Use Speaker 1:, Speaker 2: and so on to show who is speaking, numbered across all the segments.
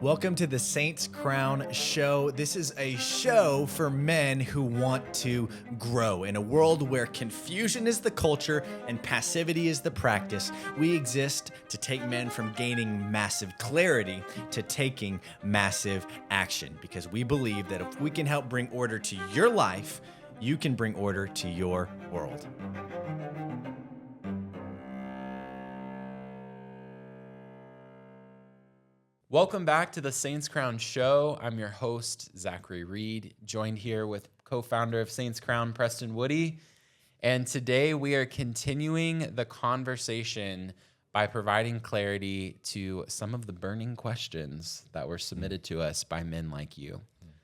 Speaker 1: Welcome to the Saints Crown Show. This is a show for men who want to grow. In a world where confusion is the culture and passivity is the practice, we exist to take men from gaining massive clarity to taking massive action, because we believe that if we can help bring order to your life, you can bring order to your world.
Speaker 2: Welcome back to the Saints Crown Show. I'm your host, Zachary Reed, joined here with co-founder of Saints Crown, Preston Woody. And today we are continuing the conversation by providing clarity to some of the burning questions that were submitted to us by men like you.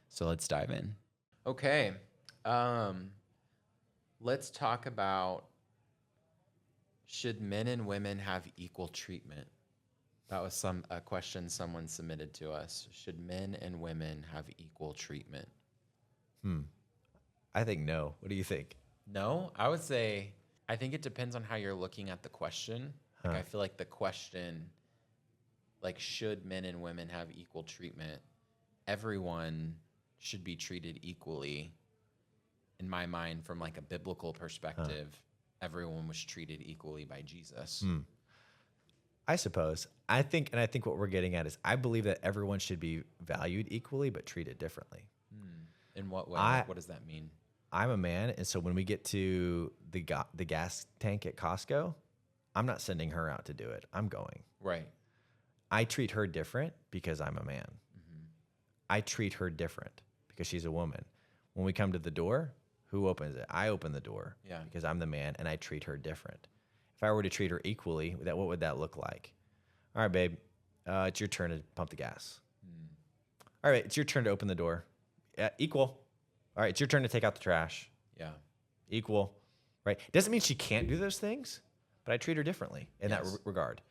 Speaker 2: So let's dive in. Okay. Let's talk about, should men and women have equal treatment? That was a question someone submitted to us. Should men and women have equal treatment?
Speaker 1: I think no. What do you think?
Speaker 2: No, I would say, I think it depends on how you're looking at the question. Like, I feel like the question, like, should men and women have equal treatment? Everyone should be treated equally. In my mind, from like a biblical perspective, everyone was treated equally by Jesus.
Speaker 1: I suppose. I think what we're getting at is I believe that everyone should be valued equally but treated differently.
Speaker 2: In what way? What does that mean?
Speaker 1: I'm a man, and so when we get to the gas tank at Costco, I'm not sending her out to do it. I'm going.
Speaker 2: Right.
Speaker 1: I treat her different because I'm a man. I treat her different because she's a woman. When we come to the door, who opens it? I open the door because I'm the man, and I treat her different. If I were to treat her equally, what would that look like? All right, babe, it's your turn to pump the gas. All right, it's your turn to open the door. Equal. All right, it's your turn to take out the trash.
Speaker 2: Yeah.
Speaker 1: Equal. Right? Doesn't mean she can't do those things, but I treat her differently in that regard.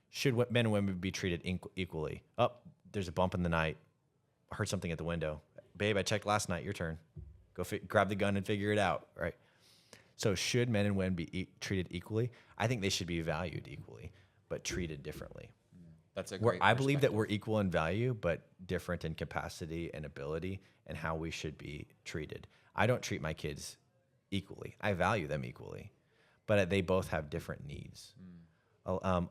Speaker 1: Should men and women be treated equally? Oh, there's a bump in the night. I heard something at the window. Babe, I checked last night. Your turn. Go grab the gun and figure it out. Right? So should men and women be treated equally? I think they should be valued equally, but treated differently.
Speaker 2: That's a great
Speaker 1: I believe that we're equal in value, but different in capacity and ability and how we should be treated. I don't treat my kids equally. I value them equally, but they both have different needs. My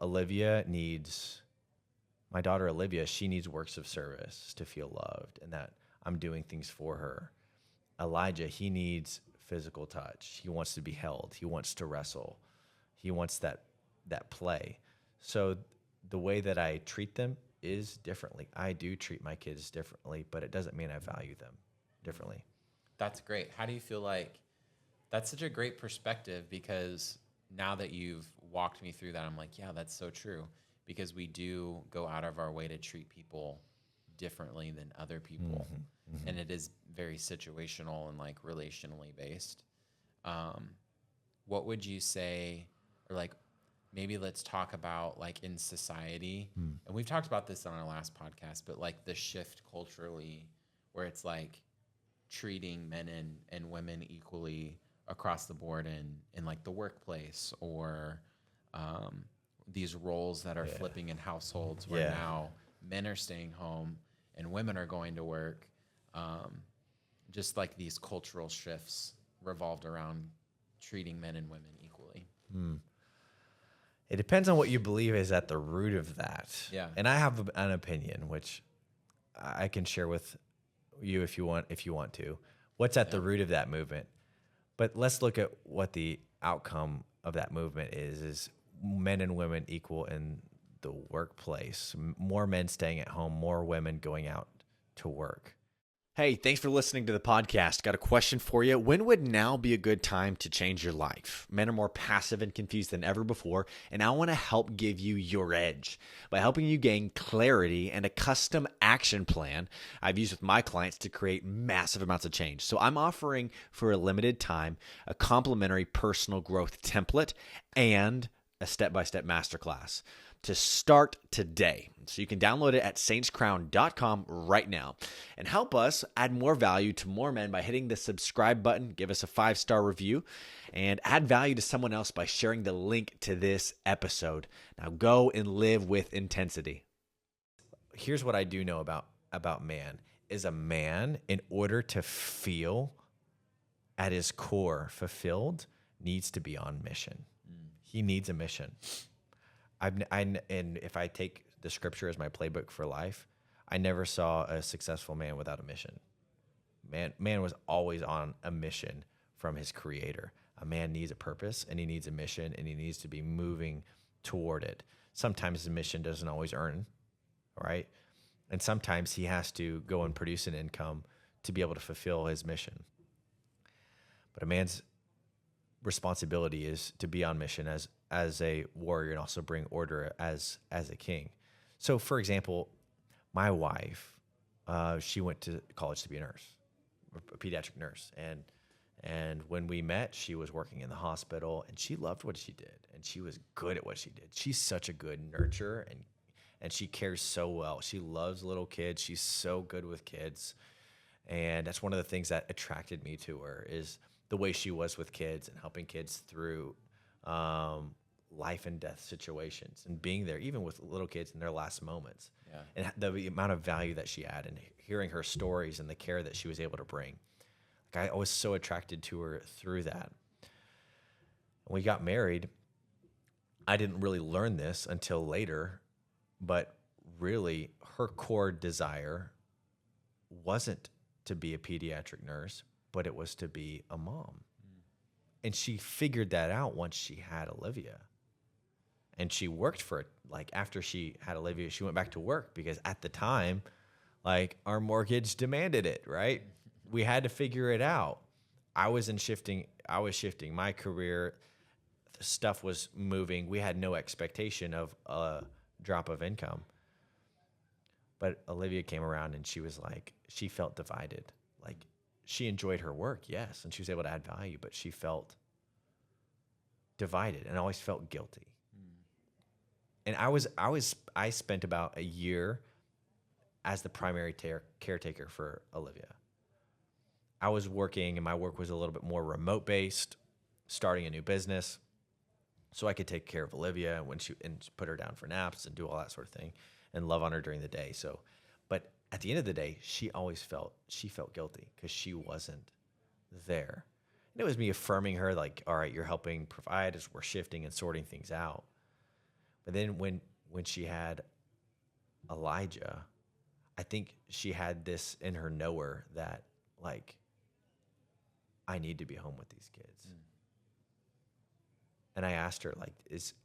Speaker 1: daughter Olivia, she needs works of service to feel loved and that I'm doing things for her. Elijah, he needs physical touch. He wants to be held. He wants to wrestle. He wants that play. So the way that I treat them is differently. I do treat my kids differently, but it doesn't mean I value them differently.
Speaker 2: That's great. How do you feel like that's such a great perspective? Because now that you've walked me through that, I'm like, yeah, that's so true. Because we do go out of our way to treat people differently than other people. And it is very situational and like relationally based. What would you say, or like, maybe let's talk about like in society, and we've talked about this on our last podcast, but like the shift culturally where it's like treating men and women equally across the board in like the workplace, or these roles that are flipping in households where now men are staying home and women are going to work. Just like these cultural shifts revolved around treating men and women equally.
Speaker 1: It depends on what you believe is at the root of that.
Speaker 2: Yeah.
Speaker 1: And I have an opinion, which I can share with you if you want to. What's at the root of that movement? But let's look at what the outcome of that movement is men and women equal in the workplace. More men staying at home, more women going out to work. Hey, thanks for listening to the podcast. Got a question for you. When would now be a good time to change your life? Men are more passive and confused than ever before, and I want to help give you your edge by helping you gain clarity and a custom action plan I've used with my clients to create massive amounts of change. So I'm offering for a limited time a complimentary personal growth template and a step-by-step masterclass to start today. So you can download it at saintscrown.com right now and help us add more value to more men by hitting the subscribe button, give us a 5-star review, and add value to someone else by sharing the link to this episode. Now go and live with intensity. here's what I do know about man is a man, in order to feel at his core fulfilled, needs to be on mission. He needs a mission. And if I take the scripture as my playbook for life, I never saw a successful man without a mission. Man was always on a mission from his creator. A man needs a purpose, and he needs a mission, and he needs to be moving toward it. Sometimes the mission doesn't always earn, right? And sometimes he has to go and produce an income to be able to fulfill his mission. But a man's responsibility is to be on mission as a warrior and also bring order as a king. So, for example, my wife, she went to college to be a nurse, a pediatric nurse, and when we met, she was working in the hospital, and she loved what she did, and she was good at what she did. She's such a good nurturer, and she cares so well. She loves little kids. She's so good with kids, and that's one of the things that attracted me to her is the way she was with kids and helping kids through life and death situations and being there, even with little kids in their last moments.
Speaker 2: Yeah.
Speaker 1: And the amount of value that she had and hearing her stories and the care that she was able to bring. Like, I was so attracted to her through that. When we got married, I didn't really learn this until later, but really her core desire wasn't to be a pediatric nurse, but it was to be a mom. And she figured that out once she had Olivia. And she worked for it. Like, after she had Olivia, she went back to work because at the time, like, our mortgage demanded it, right? We had to figure it out. I was shifting my career. Stuff was moving. We had no expectation of a drop of income. But Olivia came around and she was like, she felt divided. Like, she enjoyed her work, yes, and she was able to add value, but she felt divided and always felt guilty. And I spent about a year as the primary caretaker for Olivia. I was working, and my work was a little bit more remote based, starting a new business, so I could take care of Olivia and put her down for naps and do all that sort of thing, and love on her during the day. So, but at the end of the day, she felt guilty because she wasn't there. And it was me affirming her, like, all right, you're helping provide as we're shifting and sorting things out. But then when she had Elijah, I think she had this in her knower that, like, I need to be home with these kids. And I asked her, like, is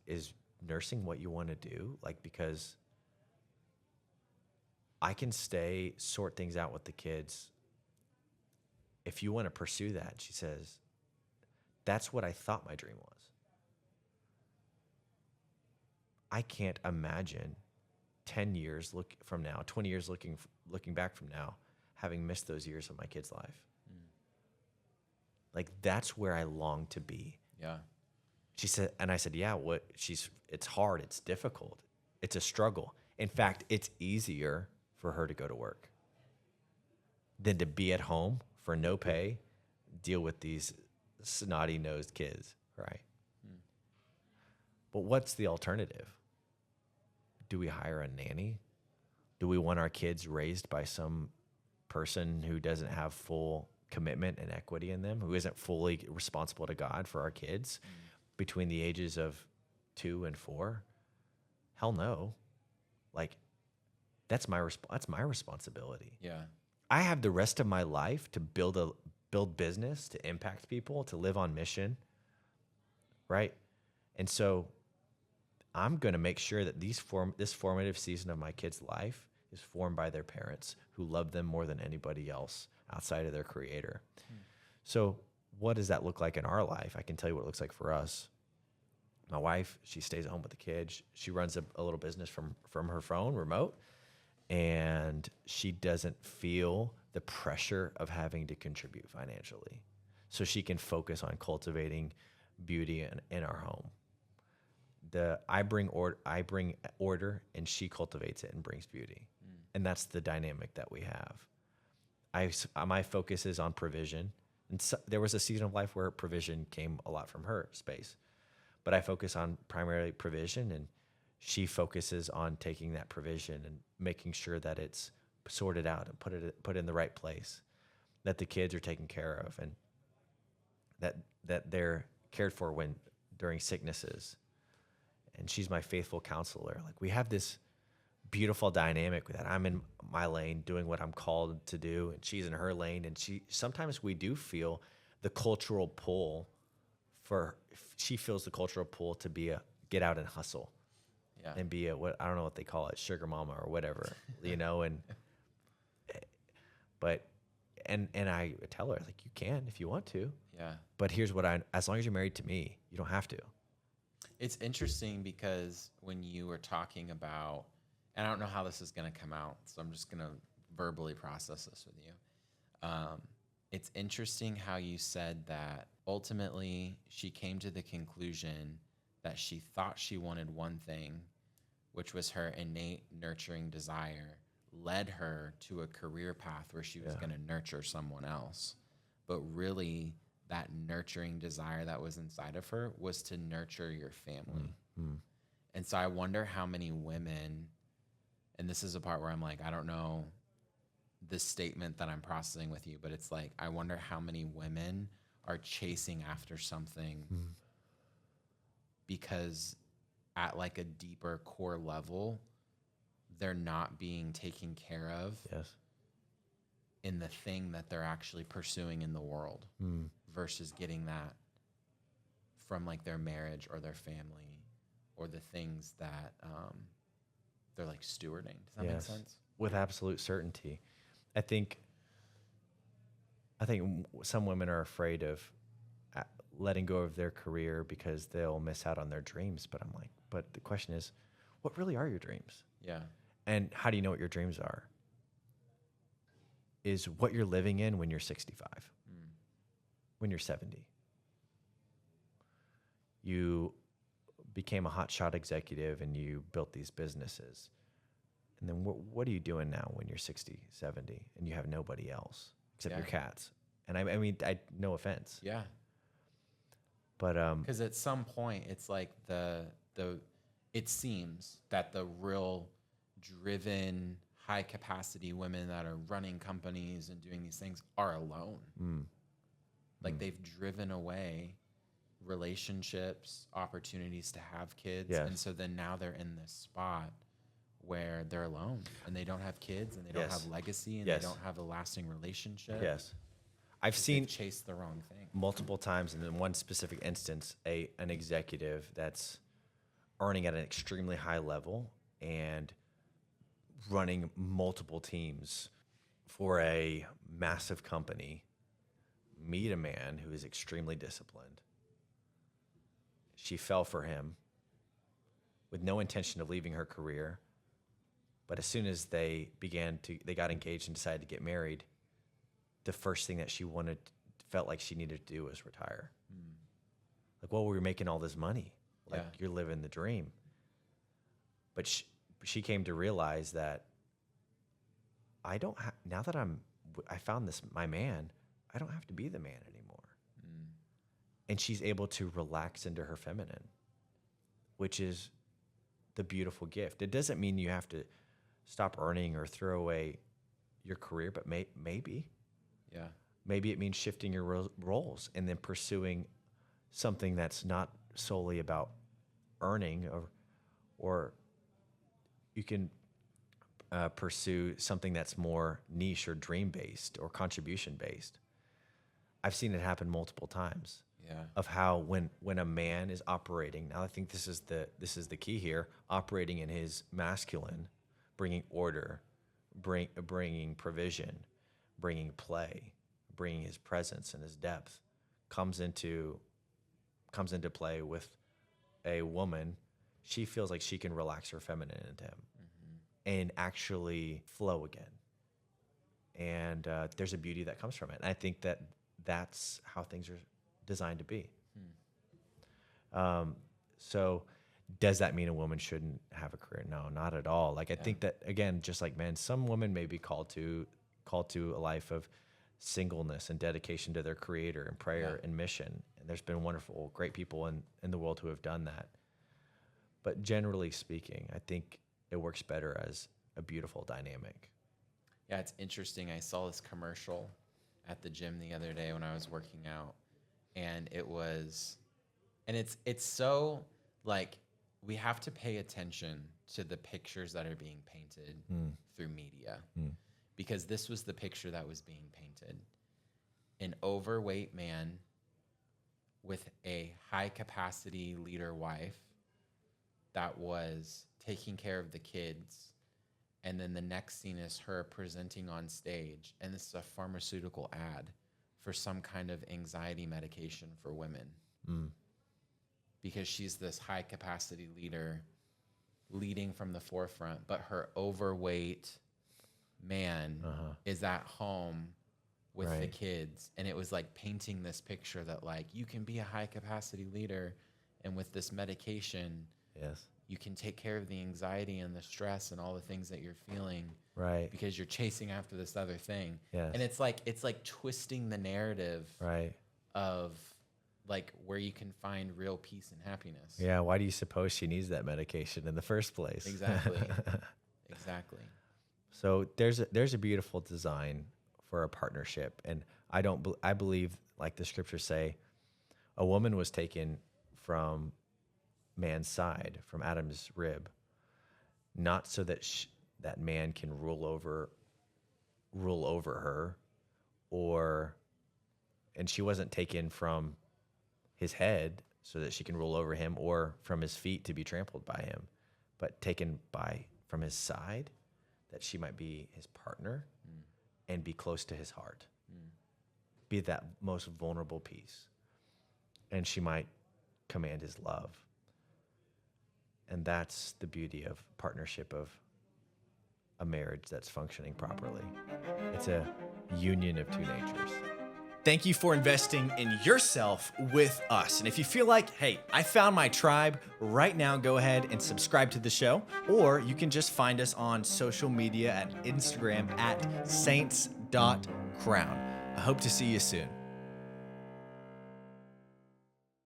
Speaker 1: nursing what you want to do? Like, because I can sort things out with the kids if you want to pursue that. She says, that's what I thought my dream was. I can't imagine 10 years from now, 20 years looking back from now, having missed those years of my kid's life. Like, that's where I long to be.
Speaker 2: Yeah.
Speaker 1: She said, and I said, yeah, it's hard. It's difficult. It's a struggle. In fact, it's easier for her to go to work than to be at home for no pay, deal with these snotty-nosed kids, right? But what's the alternative? Do we hire a nanny? Do we want our kids raised by some person who doesn't have full commitment and equity in them, who isn't fully responsible to God for our kids between the ages of 2 and 4? Hell no. Like, that's my responsibility.
Speaker 2: Yeah.
Speaker 1: I have the rest of my life to build business, to impact people, to live on mission, right? And so I'm going to make sure that this formative season of my kid's life is formed by their parents who love them more than anybody else outside of their creator. So what does that look like in our life? I can tell you what it looks like for us. My wife, she stays at home with the kids. She runs a little business from her phone, remote, and she doesn't feel the pressure of having to contribute financially. So she can focus on cultivating beauty in our home. I bring order, and she cultivates it and brings beauty. And that's the dynamic that we have. My focus is on provision. And so, there was a season of life where provision came a lot from her space. But I focus on primarily provision, and she focuses on taking that provision and making sure that it's sorted out and put in the right place, that the kids are taken care of, and that they're cared for when during sicknesses. And she's my faithful counselor. Like, we have this beautiful dynamic that I'm in my lane doing what I'm called to do, and she's in her lane. And sometimes we do feel the cultural pull she feels the cultural pull to get out and hustle.
Speaker 2: Yeah.
Speaker 1: And be what, I don't know what they call it, sugar mama or whatever, and I tell her, like, you can if you want to.
Speaker 2: Yeah.
Speaker 1: But here's as long as you're married to me, you don't have to.
Speaker 2: It's interesting because when you were talking about, and I don't know how this is going to come out, so I'm just going to verbally process this with you. It's interesting how you said that ultimately she came to the conclusion that she thought she wanted one thing, which was her innate nurturing desire, led her to a career path where she was going to nurture someone else. But really, that nurturing desire that was inside of her was to nurture your family. Mm-hmm. And so I wonder how many women, and this is a part where I'm like, I don't know this statement that I'm processing with you, but it's like, I wonder how many women are chasing after something because at like a deeper core level, they're not being taken care of in the thing that they're actually pursuing in the world versus getting that from like their marriage or their family or the things that they're like stewarding. Does that make sense?
Speaker 1: With absolute certainty. I think some women are afraid of letting go of their career because they'll miss out on their dreams. But I'm like, but the question is, what really are your dreams?
Speaker 2: Yeah.
Speaker 1: And how do you know what your dreams are? Is what you're living in when you're 65, when you're 70. You became a hotshot executive and you built these businesses. And then what are you doing now when you're 60, 70, and you have nobody else except your cats? And I mean, no offense.
Speaker 2: Yeah.
Speaker 1: But
Speaker 2: because at some point it's like it seems that the real driven high capacity women that are running companies and doing these things are alone. Like they've driven away relationships, opportunities to have kids. And so then now they're in this spot where they're alone and they don't have kids and they don't have legacy and they don't have a lasting relationship.
Speaker 1: I've seen
Speaker 2: chase the wrong thing
Speaker 1: multiple times, and in one specific instance, an executive that's earning at an extremely high level and running multiple teams for a massive company meet a man who is extremely disciplined. She fell for him with no intention of leaving her career. But as soon as they got engaged and decided to get married, the first thing that she felt like she needed to do was retire. Like, well, we were making all this money. Like, you're living the dream. But she came to realize that now that I found my man, I don't have to be the man anymore. And she's able to relax into her feminine, which is the beautiful gift. It doesn't mean you have to stop earning or throw away your career, but maybe.
Speaker 2: Yeah.
Speaker 1: Maybe it means shifting your roles and then pursuing something that's not solely about earning, or you can pursue something that's more niche or dream-based or contribution-based. I've seen it happen multiple times. Of how when a man is operating, now I think this is the key here, operating in his masculine, bringing order, bringing provision, bringing play, bringing his presence and his depth, comes into play with a woman. She feels like she can relax her feminine into him and actually flow again. And there's a beauty that comes from it. And I think that's how things are designed to be. So does that mean a woman shouldn't have a career? No, not at all. Like, I think that, again, just like men, some women may be called to a life of singleness and dedication to their creator and prayer and mission. And there's been wonderful, great people in the world who have done that. But generally speaking, I think it works better as a beautiful dynamic.
Speaker 2: Yeah, it's interesting. I saw this commercial at the gym the other day when I was working out, and it's so like we have to pay attention to the pictures that are being painted through media, because this was the picture that was being painted. An overweight man with a high capacity leader wife that was taking care of the kids. And then the next scene is her presenting on stage. And this is a pharmaceutical ad for some kind of anxiety medication for women. Because she's this high capacity leader leading from the forefront, but her overweight man is at home with the kids. And it was like painting this picture that like, you can be a high capacity leader, and with this medication, you can take care of the anxiety and the stress and all the things that you're feeling,
Speaker 1: Right.
Speaker 2: because you're chasing after this other thing.
Speaker 1: Yes.
Speaker 2: And it's like twisting the narrative
Speaker 1: Right.
Speaker 2: of like where you can find real peace and happiness.
Speaker 1: Yeah. Why do you suppose she needs that medication in the first place?
Speaker 2: Exactly. Exactly.
Speaker 1: So there's a beautiful design for a partnership, and I believe, like the scriptures say, a woman was taken from man's side, from Adam's rib, not so that that man can rule over her, and she wasn't taken from his head so that she can rule over him, or from his feet to be trampled by him, but taken from his side, that she might be his partner and be close to his heart, be that most vulnerable piece, and she might command his love. And that's the beauty of partnership, of a marriage that's functioning properly. It's a union of two natures.
Speaker 3: Thank you for investing in yourself with us. And if you feel like, hey, I found my tribe, right now go ahead and subscribe to the show, or you can just find us on social media at Instagram at saints.crown. I hope to see you soon.